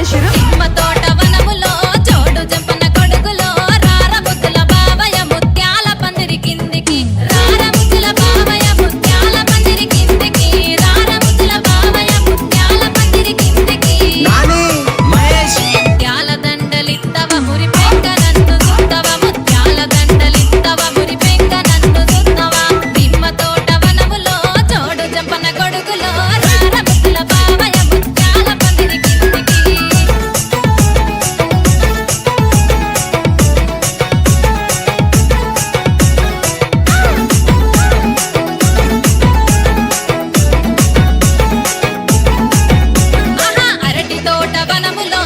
చేసిరు నిమ్మ తోట వనములో జోడు జంపన కొడుకులో రార ముద్దుల బావయ్య ముత్యాల పందిరి కిందికి రార ముద్దుల బావయ్య ముత్యాల పందిరి కిందికి రార ముద్దుల బావయ్య ముత్యాల పందిరి కిందికి నాని మహేష్ ముత్యాల దండలిత్తవ మురి పెంక నన్ను సుత్తవ ముత్యాల దండలిత్తవ మురి పెంక నన్ను సుత్తవ నిమ్మ తోట వనములో జోడు జంపన కొడుకులో రార ముద్దుల బావయ్య ముత్యాల పందిరి కిందికి ఆహా అరటి తోట వనములో